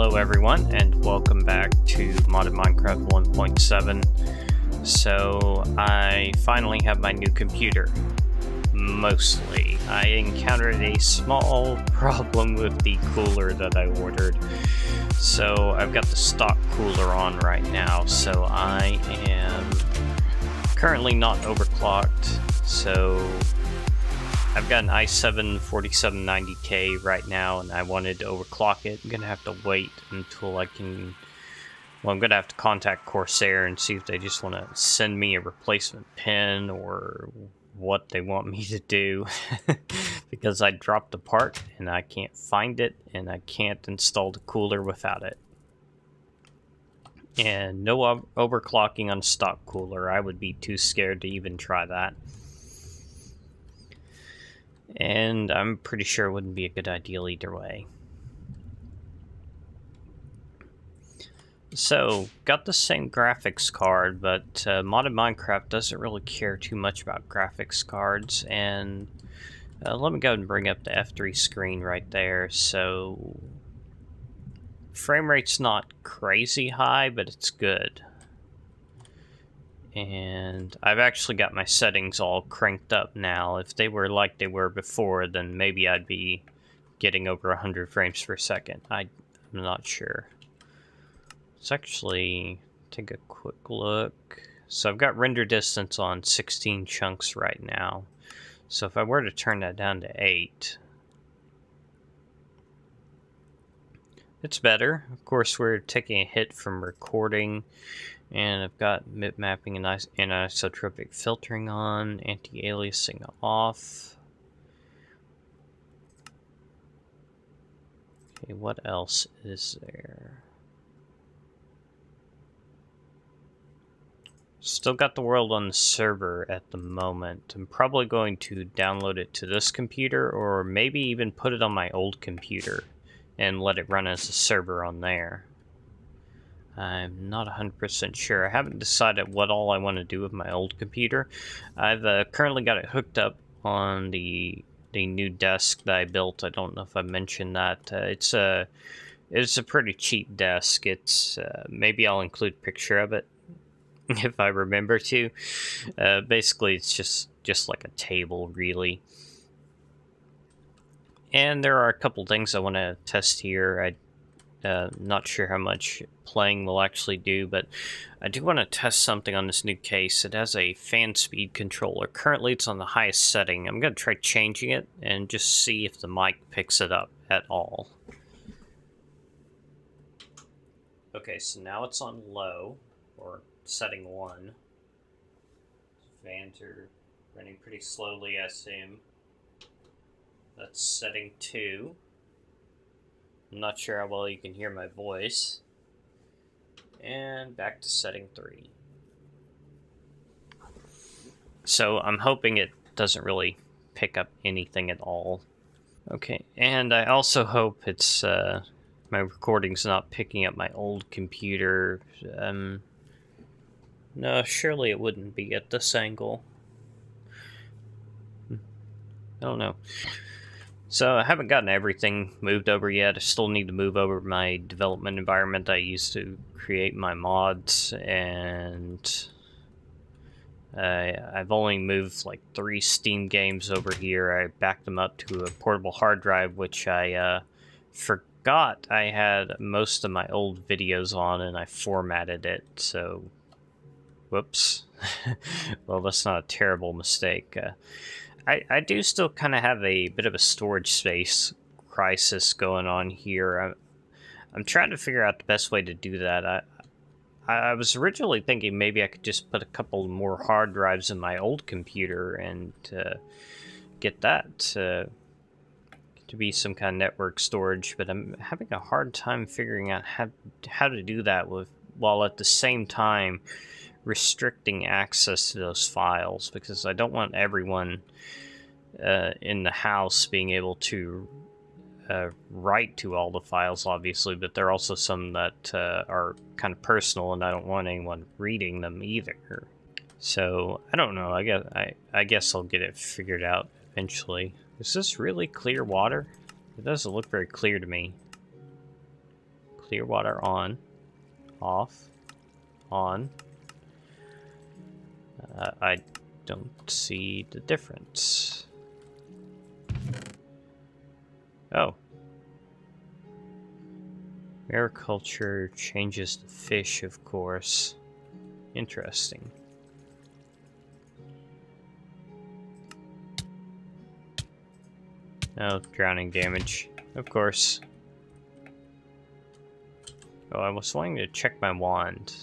Hello everyone, and welcome back to Modded Minecraft 1.7. So, I finally have my new computer. Mostly. I encountered a small problem with the cooler that I ordered. So, I've got the stock cooler on right now, so I am currently not overclocked. So, I've got an i7 4790K right now, and I wanted to overclock it. I'm gonna have to wait until I can... Well, I'm gonna have to contact Corsair and see if they just want to send me a replacement pin or what they want me to do. Because I dropped the part, and I can't find it, and I can't install the cooler without it. And no overclocking on a stock cooler. I would be too scared to even try that. And I'm pretty sure it wouldn't be a good idea either way. So, got the same graphics card, but Modded Minecraft doesn't really care too much about graphics cards. And let me go ahead and bring up the F3 screen right there. So, frame rate's not crazy high, but it's good. And I've actually got my settings all cranked up now. If they were like they were before, then maybe I'd be getting over 100 frames per second. I'm not sure. Let's actually take a quick look. So I've got render distance on 16 chunks right now. So if I were to turn that down to 8, it's better. Of course, we're taking a hit from recording. And I've got mip mapping and anisotropic filtering on, anti-aliasing off. Okay, what else is there? Still got the world on the server at the moment. I'm probably going to download it to this computer, or maybe even put it on my old computer and let it run as a server on there. I'm not 100% sure. I haven't decided what all I want to do with my old computer. I've currently got it hooked up on the new desk that I built. I don't know if I mentioned that. It's a pretty cheap desk. It's maybe I'll include a picture of it if I remember to. Basically, it's just like a table, really. And there are a couple things I want to test here. Not sure how much playing will actually do, but I do want to test something on this new case. It has a fan speed controller. Currently it's on the highest setting. I'm going to try changing it and just see if the mic picks it up at all. Okay, so now it's on low, or setting 1. Fans are running pretty slowly, I assume. That's setting 2. I'm not sure how well you can hear my voice. And back to setting 3. So I'm hoping it doesn't really pick up anything at all. Okay, and I also hope it's my recording's not picking up my old computer. No, surely it wouldn't be at this angle. I don't know. So I haven't gotten everything moved over yet. I still need to move over my development environment I used to create my mods, and I've only moved like 3 Steam games over here. I backed them up to a portable hard drive, which I forgot I had most of my old videos on, and I formatted it, so whoops. Well, that's not a terrible mistake. I do still kind of have a bit of a storage space crisis going on here. I'm trying to figure out the best way to do that. I was originally thinking maybe I could just put a couple more hard drives in my old computer and get that to be some kind of network storage, but I'm having a hard time figuring out how to do that while at the same time restricting access to those files, because I don't want everyone in the house being able to write to all the files, obviously, but there are also some that are kind of personal, and I don't want anyone reading them either. So I don't know. I guess I'll get it figured out eventually. Is this really clear water? It doesn't look very clear to me. Clear water on. Off. On. I don't see the difference. Oh. Mariculture changes the fish, of course. Interesting. Oh, drowning damage. Of course. Oh, I was wanting to check my wand.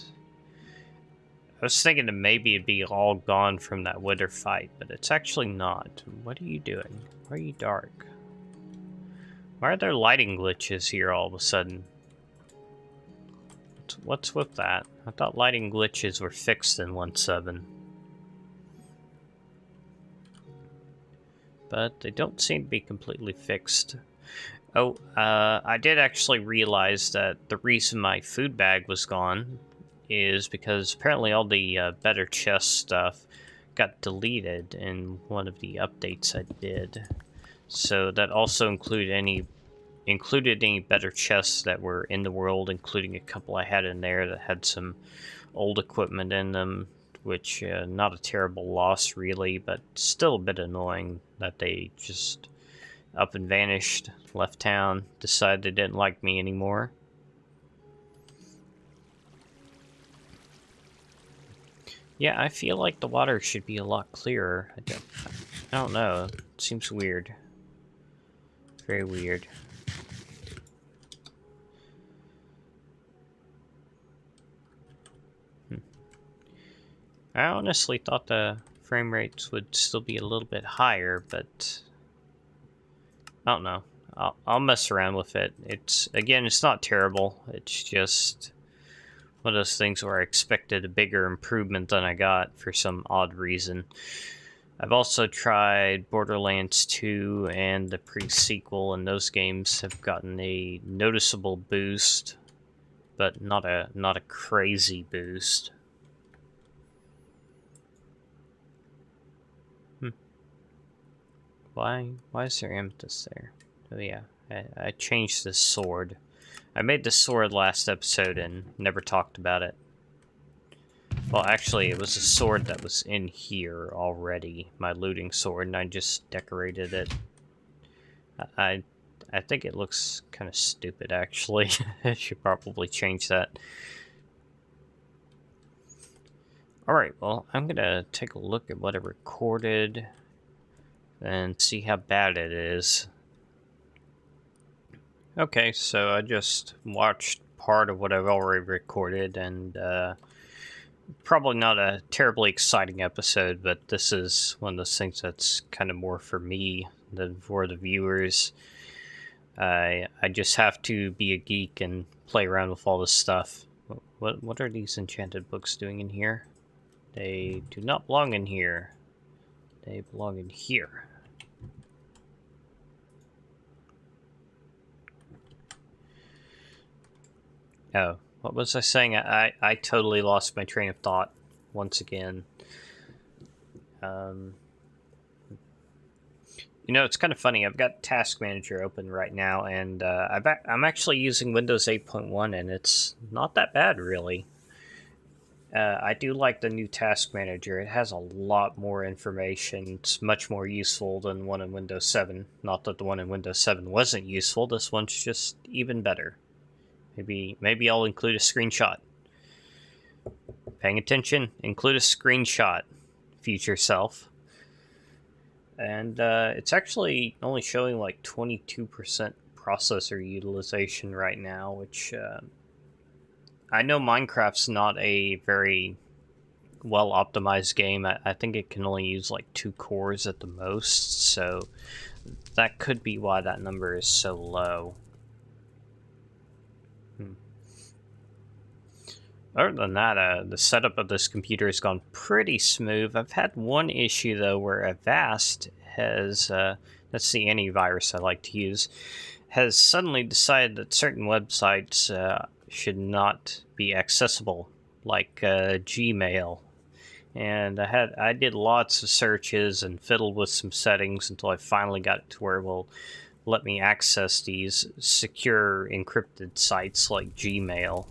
I was thinking that maybe it'd be all gone from that wither fight, but it's actually not. What are you doing? Why are you dark? Why are there lighting glitches here all of a sudden? What's with that? I thought lighting glitches were fixed in 1.7. But they don't seem to be completely fixed. Oh, I did actually realize that the reason my food bag was gone is because apparently all the better chest stuff got deleted in one of the updates I did. So that also included any better chests that were in the world, including a couple I had in there that had some old equipment in them, which not a terrible loss really, but still a bit annoying that they just up and vanished, left town, decided they didn't like me anymore. Yeah, I feel like the water should be a lot clearer. I don't know. It seems weird. Very weird. I honestly thought the frame rates would still be a little bit higher, but I don't know. I'll mess around with it. It's not terrible. It's just one of those things where I expected a bigger improvement than I got for some odd reason. I've also tried Borderlands 2 and the pre-sequel, and those games have gotten a noticeable boost, but not a crazy boost. Why is there amethyst there? Oh yeah, I changed this sword. I made this sword last episode and never talked about it. Well, actually, it was a sword that was in here already, my looting sword, and I just decorated it. I think it looks kind of stupid, actually. I should probably change that. Alright, well, I'm gonna take a look at what I recorded and see how bad it is. Okay, so I just watched part of what I've already recorded, and probably not a terribly exciting episode, but this is one of those things that's kind of more for me than for the viewers. I just have to be a geek and play around with all this stuff. What are these enchanted books doing in here? They do not belong in here. They belong in here. Oh, what was I saying? I totally lost my train of thought once again. You know, it's kind of funny. I've got Task Manager open right now, and I'm actually using Windows 8.1, and it's not that bad, really. I do like the new Task Manager. It has a lot more information. It's much more useful than one in Windows 7. Not that the one in Windows 7 wasn't useful. This one's just even better. Maybe I'll include a screenshot. Paying attention, include a screenshot, future self. And it's actually only showing like 22% processor utilization right now, which I know Minecraft's not a very well optimized game. I think it can only use like 2 cores at the most, so that could be why that number is so low. Other than that, the setup of this computer has gone pretty smooth. I've had one issue, though, where Avast has, that's the antivirus I like to use, has suddenly decided that certain websites should not be accessible, like Gmail. And I did lots of searches and fiddled with some settings until I finally got it to where, well, let me access these secure encrypted sites like Gmail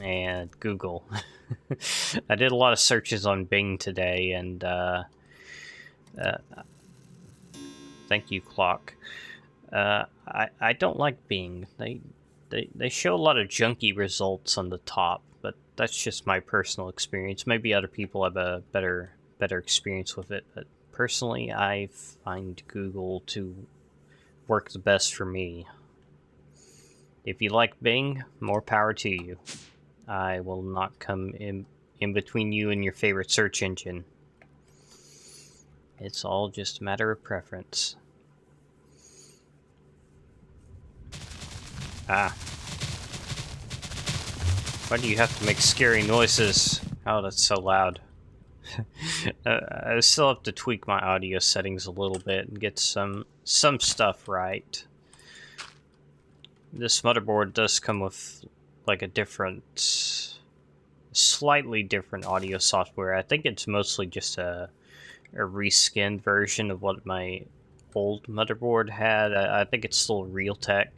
and Google. I did a lot of searches on Bing today, and thank you, Clock. I don't like Bing. They show a lot of junky results on the top, but that's just my personal experience. Maybe other people have a better experience with it, but personally, I find Google to work the best for me. If you like Bing, more power to you. I will not come in between you and your favorite search engine. It's all just a matter of preference. Ah. Why do you have to make scary noises? Oh, that's so loud. I still have to tweak my audio settings a little bit and get some stuff right. This motherboard does come with like a slightly different audio software. I think it's mostly just a reskinned version of what my old motherboard had. I think it's still Realtek.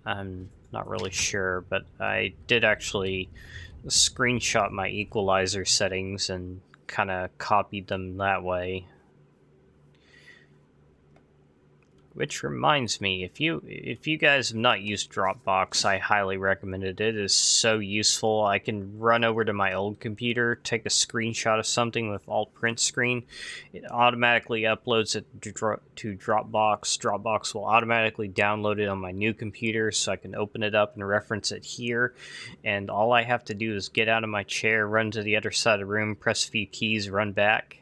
I'm not really sure, but I did actually screenshot my equalizer settings and kind of copied them that way. Which reminds me, if you guys have not used Dropbox, I highly recommend it. It is so useful. I can run over to my old computer, take a screenshot of something with Alt Print Screen. It automatically uploads it to Dropbox. Dropbox will automatically download it on my new computer, so I can open it up and reference it here. And all I have to do is get out of my chair, run to the other side of the room, press a few keys, run back.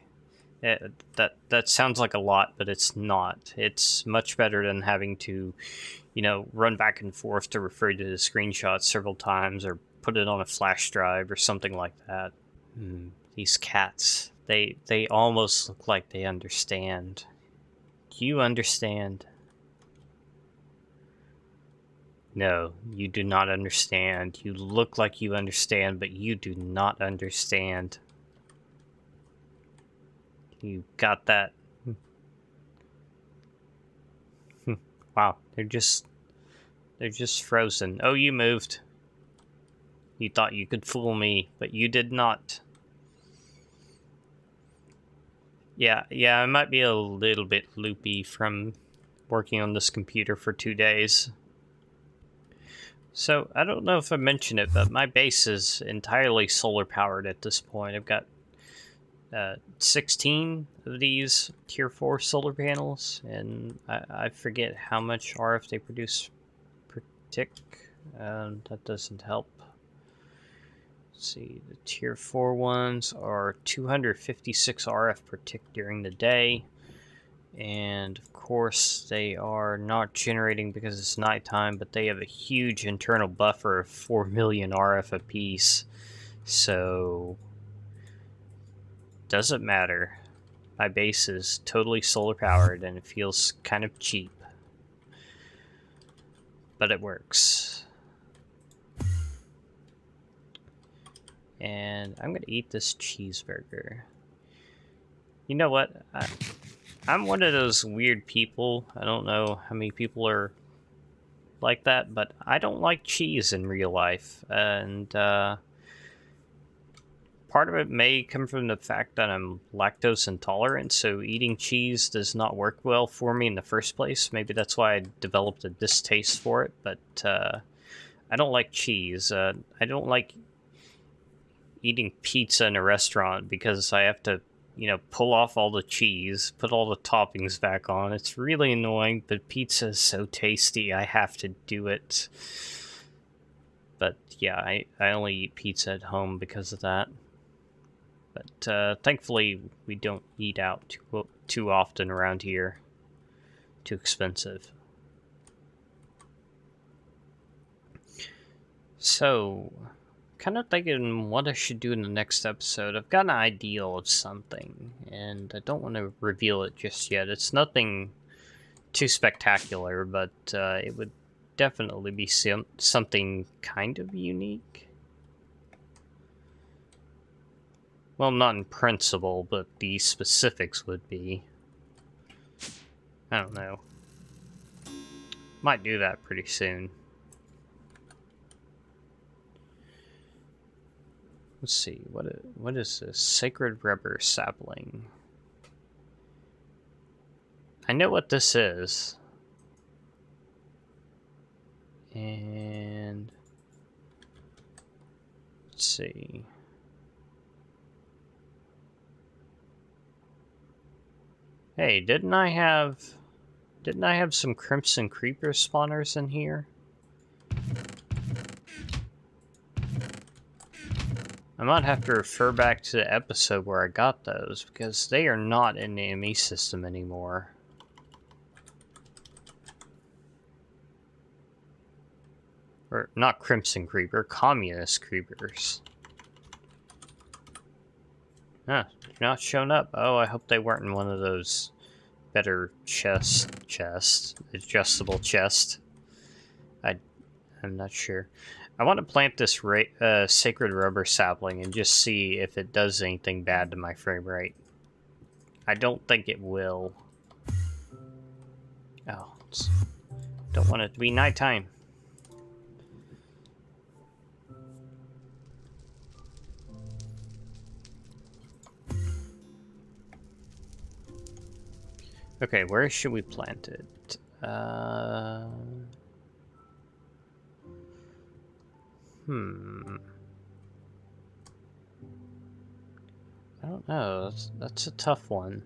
That sounds like a lot, but it's not. It's much better than having to, run back and forth to refer to the screenshot several times or put it on a flash drive or something like that. These cats, they almost look like they understand. Do you understand? No, you do not understand. You look like you understand, but you do not understand. You got that? Wow, they're just frozen. Oh, you moved. You thought you could fool me, but you did not. Yeah, I might be a little bit loopy from working on this computer for 2 days. So, I don't know if I mentioned it, but my base is entirely solar powered at this point. I've got 16 of these tier 4 solar panels, and I forget how much RF they produce per tick. That doesn't help. Let's see, the tier 4 ones are 256 RF per tick during the day, and of course they are not generating because it's nighttime, but they have a huge internal buffer of 4 million RF apiece, so doesn't matter. My base is totally solar powered and it feels kind of cheap. But it works. And I'm gonna eat this cheeseburger. You know what? I'm one of those weird people. I don't know how many people are like that, but I don't like cheese in real life. And part of it may come from the fact that I'm lactose intolerant, so eating cheese does not work well for me in the first place. Maybe that's why I developed a distaste for it, but I don't like cheese. I don't like eating pizza in a restaurant because I have to, pull off all the cheese, put all the toppings back on. It's really annoying, but pizza is so tasty, I have to do it. But yeah, I only eat pizza at home because of that. But thankfully, we don't eat out too often around here. Too expensive. So, kind of thinking what I should do in the next episode. I've got an idea of something, and I don't want to reveal it just yet. It's nothing too spectacular, but it would definitely be something kind of unique. Well, not in principle, but the specifics would be. I don't know. Might do that pretty soon. Let's see, what is this? Sacred rubber sapling. I know what this is. And let's see. Hey, didn't I have some Crimson Creeper spawners in here? I might have to refer back to the episode where I got those, because they are not in the ME system anymore. Or, not Crimson Creeper, Communist Creepers. Huh, not shown up. Oh, I hope they weren't in one of those better adjustable chest. I'm not sure. I want to plant this sacred rubber sapling and just see if it does anything bad to my frame rate. I don't think it will. Oh, don't want it to be nighttime. Okay, where should we plant it? I don't know. That's a tough one.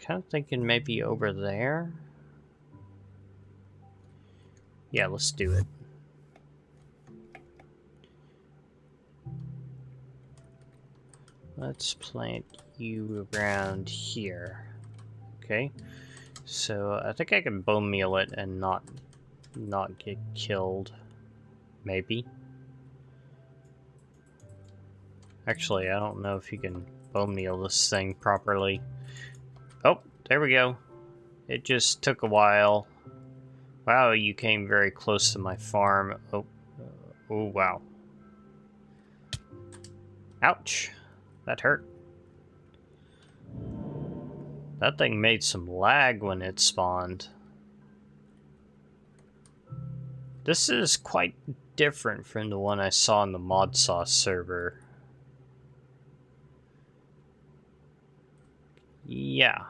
Kind of thinking maybe over there. Yeah, let's do it. Let's plant you around here. Okay. So I think I can bone meal it and not get killed. Maybe. Actually, I don't know if you can bone meal this thing properly. Oh, there we go. It just took a while. Wow, you came very close to my farm. Oh, oh wow. Ouch. That hurt. That thing made some lag when it spawned. This is quite different from the one I saw in the Modsauce server. Yeah.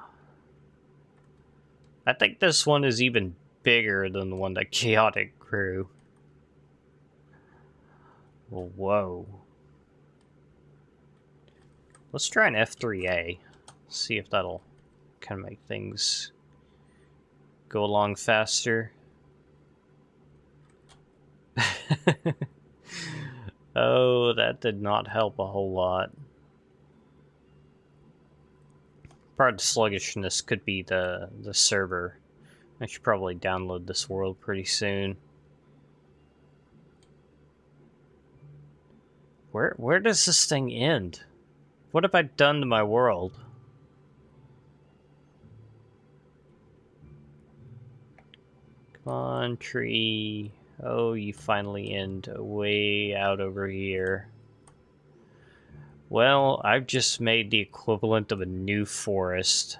I think this one is even bigger than the one that Chaotic grew. Well, whoa. Let's try an F3A. See if that'll kind of make things go along faster. Oh, that did not help a whole lot. Part of the sluggishness could be the server. I should probably download this world pretty soon. Where does this thing end? What have I done to my world? Come on, tree. Oh, you finally end way out over here. Well, I've just made the equivalent of a new forest,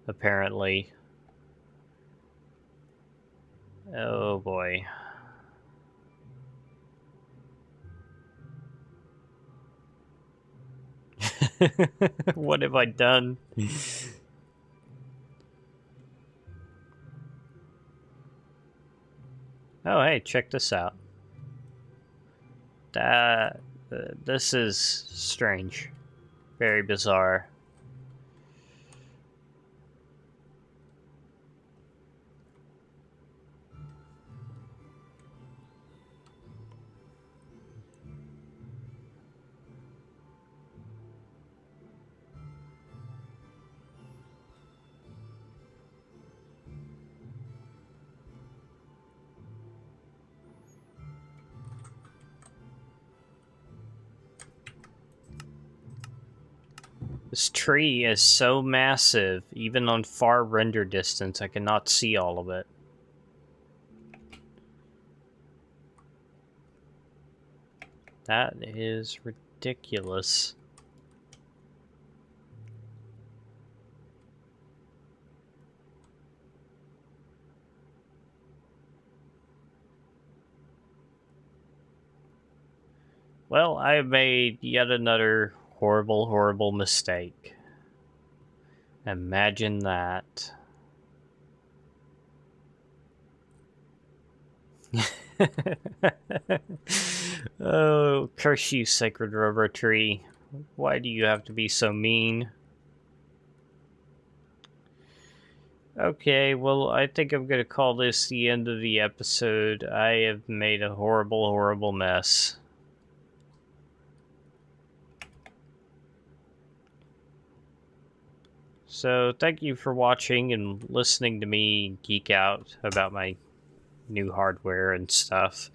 apparently. Oh boy. What have I done? Oh, hey, check this out. This is strange. Very bizarre. This tree is so massive, even on far render distance, I cannot see all of it. That is ridiculous. ridiculous. Well, I made yet another horrible, horrible mistake. Imagine that. Oh, curse you, sacred rubber tree. Why do you have to be so mean? Okay, well, I think I'm gonna call this the end of the episode. I have made a horrible, horrible mess. So, thank you for watching and listening to me geek out about my new hardware and stuff.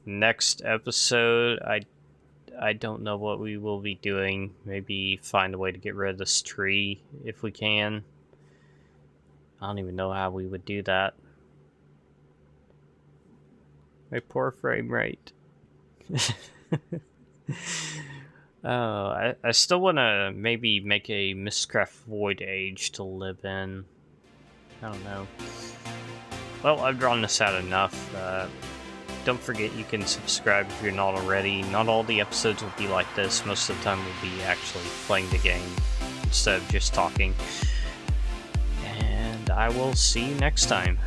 Next episode, I don't know what we will be doing. Maybe find a way to get rid of this tree if we can. I don't even know how we would do that. My poor frame rate. Oh, I still want to maybe make a Mistcraft Void Age to live in. I don't know. Well, I've drawn this out enough. Don't forget you can subscribe if you're not already. Not all the episodes will be like this. Most of the time we'll be actually playing the game instead of just talking. And I will see you next time.